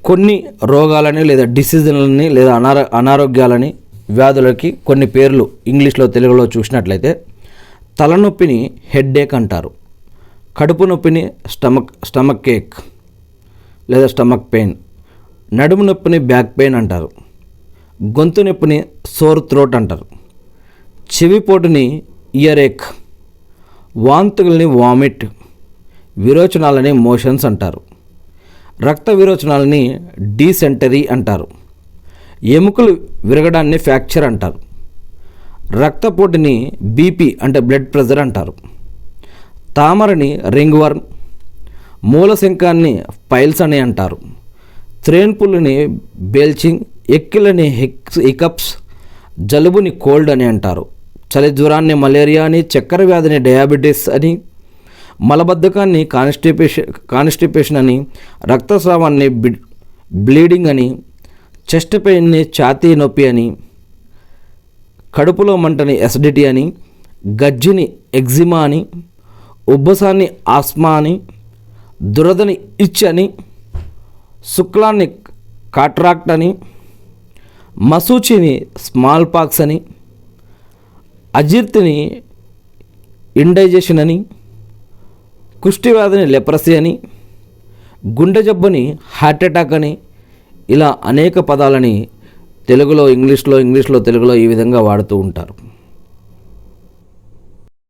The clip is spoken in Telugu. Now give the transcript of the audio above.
కొన్ని రోగాలని లేదా డిసీజులని లేదా అనారోగ్యాలని వ్యాధులకి కొన్ని పేర్లు ఇంగ్లీష్లో తెలుగులో చూసినట్లయితే తలనొప్పిని హెడ్ఏక్ అంటారు, కడుపు నొప్పిని స్టమక్ ఏక్ లేదా స్టమక్ పెయిన్, నడుము నొప్పిని బ్యాక్ పెయిన్ అంటారు, గొంతు నొప్పిని సోర్ థ్రోట్ అంటారు, చెవిపోటుని ఇయర్ ఏక్, వాంతుల్ని వామిట్, విరోచనాలని మోషన్స్ అంటారు, రక్త విరోచనాలని డీసెంటరీ అంటారు, ఎముకలు విరగడాన్ని ఫ్రాక్చర్ అంటారు, రక్తపోటుని బీపీ అంటే బ్లడ్ ప్రెషర్ అంటారు, తామరని రింగ్ వర్మ్, మూలశంకాన్ని పైల్స్ అని అంటారు, త్రేన్పుల్ని బెల్చింగ్, ఎక్కిలని హికప్స్, జలుబుని కోల్డ్ అని అంటారు, చలి జ్వరాన్ని మలేరియా అని, చక్కెర వ్యాధిని డయాబెటీస్ అని, మలబద్ధకాన్ని కాన్స్టిపేషన్ అని, రక్తస్రావాన్ని బ్లీడింగ్ అని, చెస్ట్ పెయిన్ని ఛాతీ నొప్పి అని, కడుపులో మంటని ఎసిడిటీ అని, గజ్జిని ఎగ్జిమా అని, ఉబ్బసాన్ని ఆస్మా అని, దురదని ఇచ్ అని, శుక్లాన్ని కాట్రాక్ట్ అని, మసూచిని స్మాల్ పాక్స్ అని, అజీర్తిని ఇండైజెషన్ అని, కుష్టి వ్యాధిని లెప్రసీ అని, గుండె జబ్బుని హార్ట్ అటాక్ అని, ఇలా అనేక పదాలని తెలుగులో ఇంగ్లీష్లో తెలుగులో ఈ విధంగా వాడుతూ ఉంటారు.